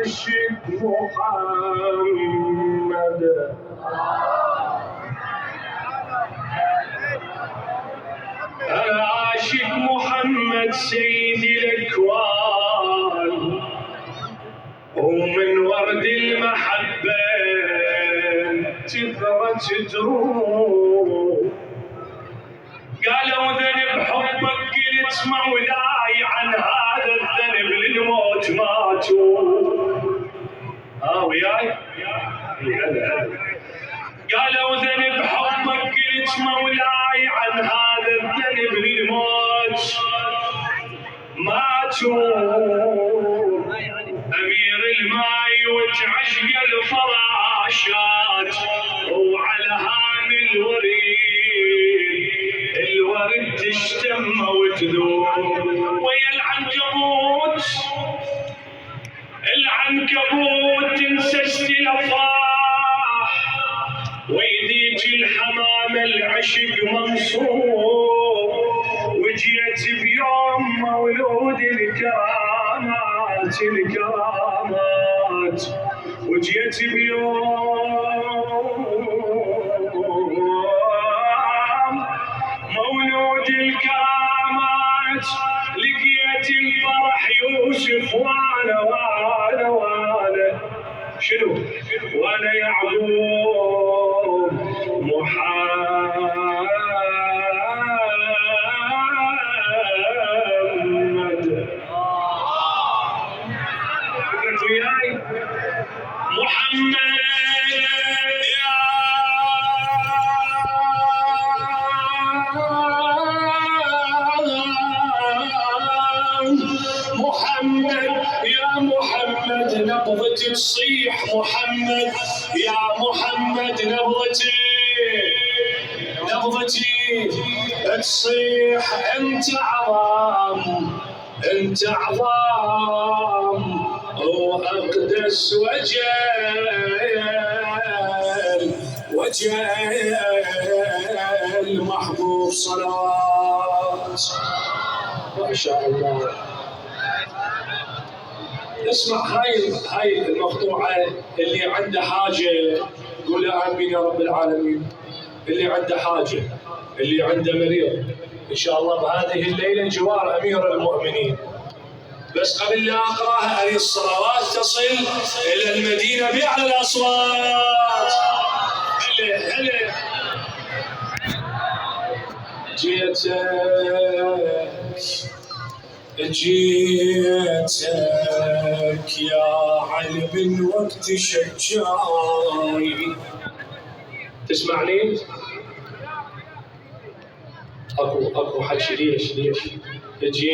عاشق محمد عاشق محمد سيد الأكوان ومن ورد المحبة تثرت تدور قالوا ذنب حبك قلت مولاي عن هذا الذنب للموت ماتوا وياي قالوا ذنب حبك قلت مولاي عن هذا الذنب للموت ماتوا أمير الماي وتعشق الفراشات وعلى هام الورد تشتم وتذوب ويا العنكبوت تنسست الافراح ويديك الحمام العشق منصور وجيت بيوم مولود الكرامات وجيت بيوم مولود الكرامات لقيت الفرح يوسف وانا شنو وانا يعقوب محمد فكرت وياي محمد يا محمد نبضتي تصيح محمد يا محمد نبضتي تصيح انت عظام واقدس وجه المحبوب صلوات ما شاء الله. اسمع هاي المقطوعة اللي عنده حاجة قول آمين يا رب العالمين. اللي عنده حاجة اللي عنده مريض إن شاء الله بهذه الليلة جوار أمير المؤمنين. بس قبل لا أقرأها هذه الصلوات تصل إلى المدينة بأعلى الأصوات. هلا جيتك يا علي من وقت شجاي. تسمعني؟ اكو حكي ليش؟ جيتك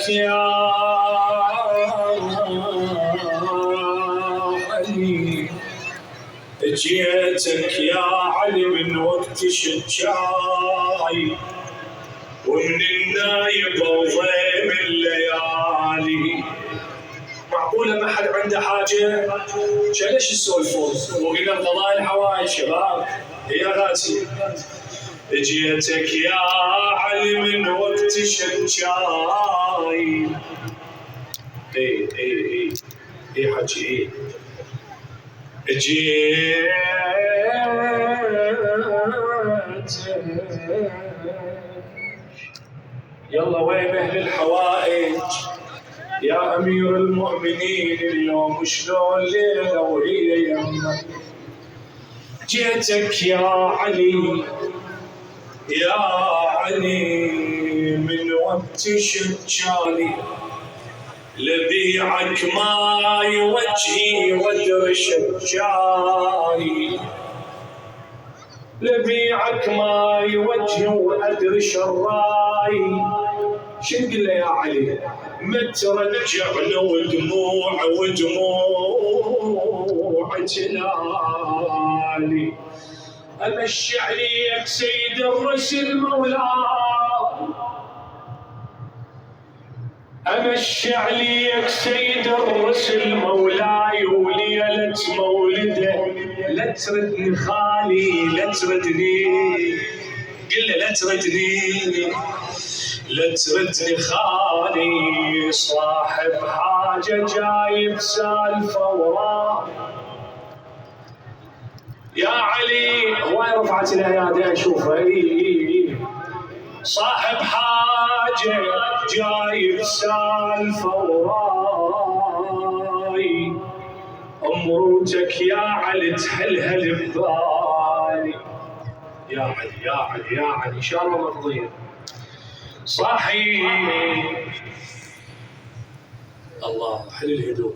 يا علي جيتك يا علي من وقت شجاي ومن النايبة وضيم الليالي. معقولة ما حد عنده حاجة؟ ليش تسولفون؟ وقلنا بقضاء الحوائج شباب يا غاسي. جيتك يا علي من وقت شجاي. اي حجي جيتك يلا وين اهل الحوائج يا امير المؤمنين اليوم شلون ليله وهي يمك. جيتك يا علي من وقت شجالي لبيعك ماي وجهي ودر شجاي. لبيعك ماي وجهي وادر شراي. شو نقول له يا علي؟ ما ترجعنا ودموع جلالي. امشي عليك سيد الرسل مولاي. امشي عليك سيد الرسل مولاي وليلة مولده تردني خالي لا تردني، قل له لا تردني لا تردني خالي، صاحب حاجة جايب سالفة وراه. يا علي وين رفعت الايادي اشوفها؟ صاحب حاجة جايب سالفة وراي، امروتك يا علي تحلها ببالي. يا علي يا علي يا علي ان شاء الله مرضية. صاحي الله حل الهدوء.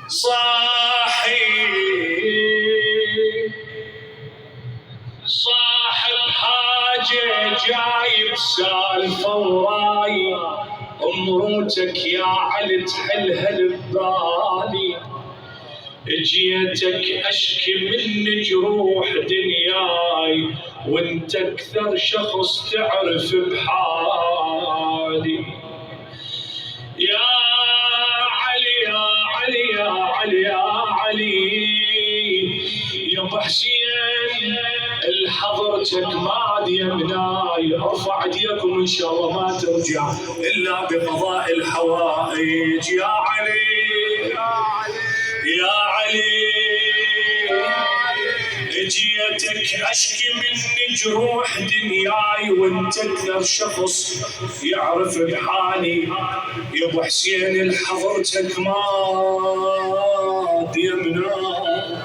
صاحي صاحب حاجة جايب سالفة وراي، امروتك يا علي تحلها ببالي، جيتك اشكي من جروح دنياي، وانت اكثر شخص تعرف بحالي. يا علي يا علي يا علي يا علي يا ابو حسين الحضرتك ما يمناي، ارفع ايديكم ان شاء الله ما ترجع الا بقضاء الحوائج. يا علي يا علي جيتك اشكي من جروح دنياي، وانت اكثر شخص يعرف بحالي. يا ابو حسين الحضرتك ما يمناي،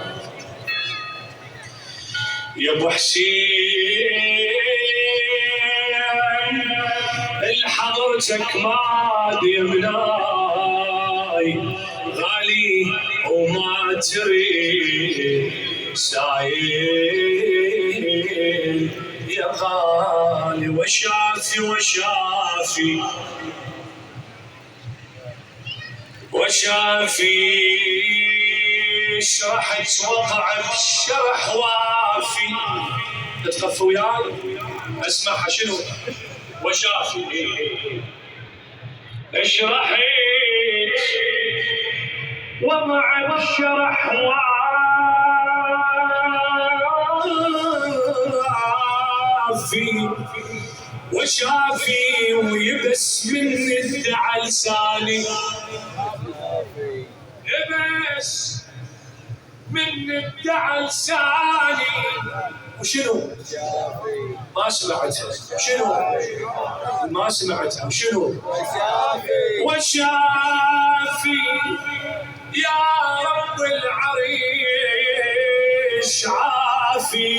يا ابو حسين الحضرتك ما يمناي، غالي وما تريد سايل يا غالي، وشافي وشافي وشافي شرحت وضع بشرح وافي. تتخفوا وياي اسمعها شنو؟ وشافي اشرحت وضع بشرح وافي، وشافي ويبس من الدعى لساني، يبس من الدعى لساني. وشنو؟ ما سمعتها. شنو؟ ما سمعتها. وشنو؟ وشافي يا رب العريش عافي،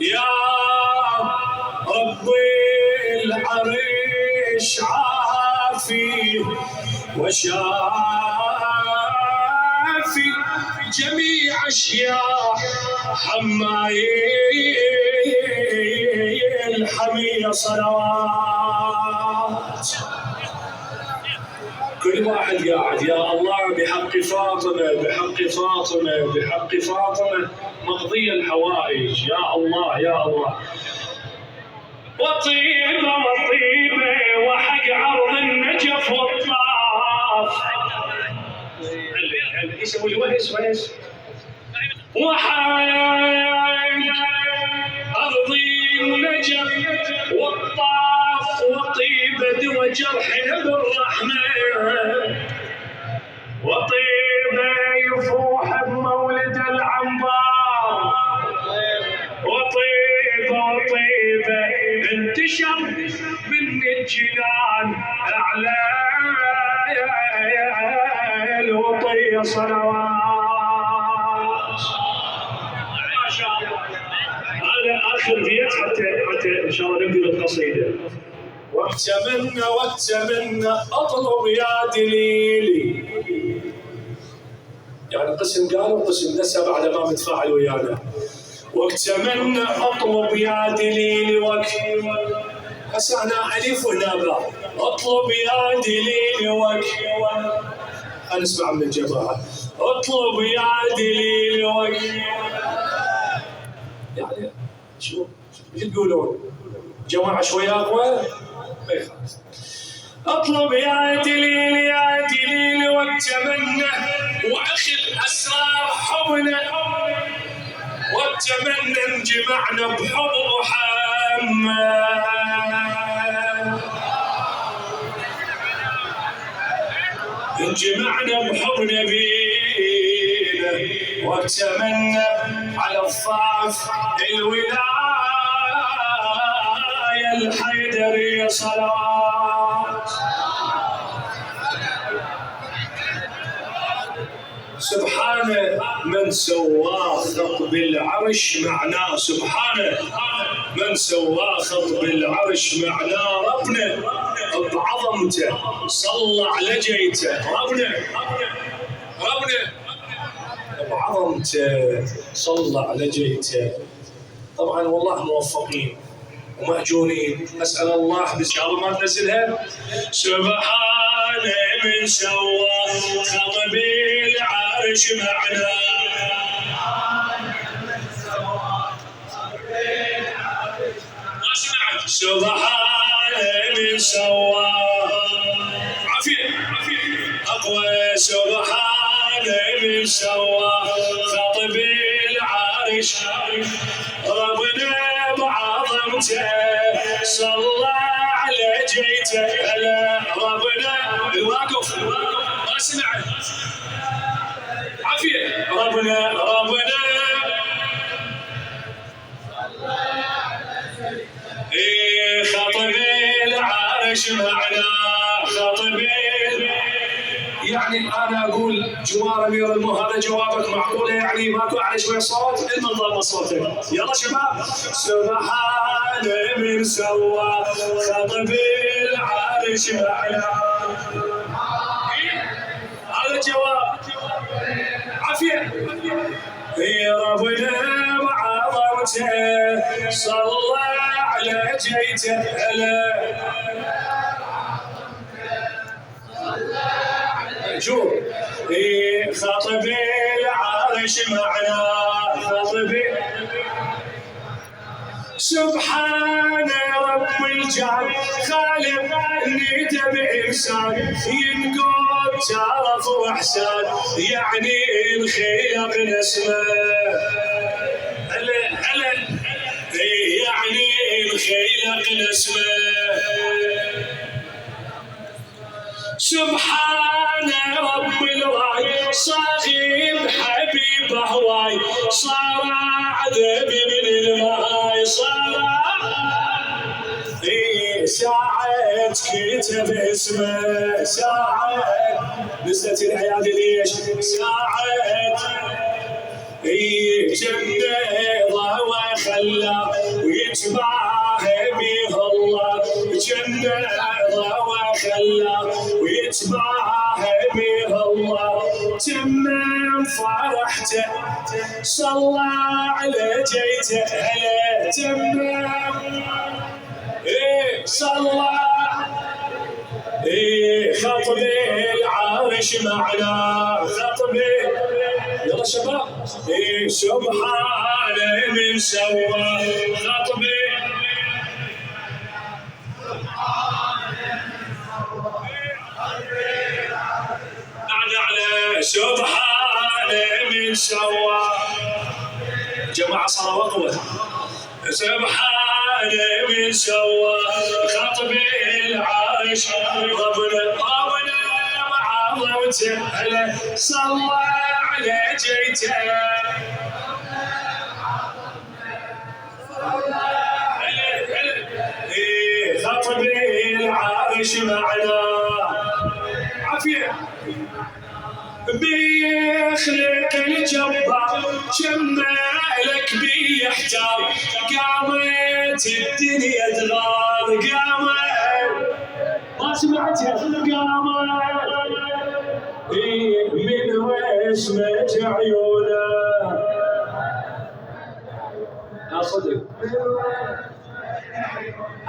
يا رب العريش عافي، وشافي جميع اشياء حماي الحمية صلوات. كل واحد قاعد يا الله بحق فاطمة بحق فاطمة بحق فاطمة مقضية الحوائج. يا الله يا الله. وطيبة وطيبة وحق عرض النجف والطاف، يسوي لي وهس وحق أرضي النجف والطاف، وطيبة وجرحنا بالرحمة، وطيبة يفوح بمولد العنبار، وطيبة انتشر من الجنان أعلى الوطية صلوات. ما شاء الله. هذا آخر بيت حتى إن شاء الله نبدأ بالقصيدة. واتمنى أطلب يا دليلي، يعني قسم قالوا قسم لسه بعد ما متفاعل ويانا. واتمنى أطلب يا دليلي هسه أنا ألف وهنا باء. أطلب يا دليلي نسمع من الجماعة. أطلب يا دليلي يعني شو تقولون؟ جماعة شوي أقوى؟ ما يخالف. أطلب يا دليلي واتمنى وأخذ أسرار حبنا واتمنى انجمعنا بحب محمد، انجمعنا بحب نبينا واتمنى على الضعف الولاية الحيدرية صلوات. سبحانه من سواه خطب العرش معناه، سبحانه من سواه خطب العرش معناه ربنا بعظمته صلى على جيته، ربنا بعظمته صلى على جيته. طبعا والله موفقين ومأجورين، أسأل الله بس الله ما تنزلها. سبحانه من سوى خطب العرش معنا، ما سمعت. سبحانه من سوى عافية أقوى، سبحانه من سوى خطب العرش ربنا بعظمته صلى على جيته. هلا ربنا الواقف ما سمعت عافية. ربنا خطب العرش معنا، خطب يعني انا اقول جوار امير المو هذا جوابك معقوله يعني ماكو على شويه صوت؟ المن ضل صوتك. يلا شباب. سبحانه من سوى خطب العرش معنا، هذا الجواب عافيه. ربنا بعظمته صلى على جيته. هلا شوف خطب العرش معنا، خطب سبحان رب الجار خالق نيته بإحسان ينقض شرف وإحسان يعني الخلق نسمه. هلا يعني الخلق نسمه. سبحان رب الراي صاحب حبيب هواي صار عذب من الماي صار ساعة كتب اسمه ساعة نزلت الايادي ليش ساعة جنة وخلى ويتباهى بيه الله جنة وخلى ويتباهى بيه الله تمم فرحته صلى على جيته. هلا تمم صلى خطب العرش معنا، خطب يلا شباب. سبحانه من سوى خطب على سبحانه من سوى. جماعة صار وقوة. سبحانه من سوى خطب العرش ربنا بعظمته هلا صلى على جيته. خطب العرش معنا عافية بيخلق الجبار جمالك بيحتار قامت الدنيا تغار قامت ما سمعتها قامت من وسمة عيونه صدق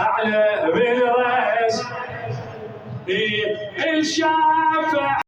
أعلى من رأس الشافع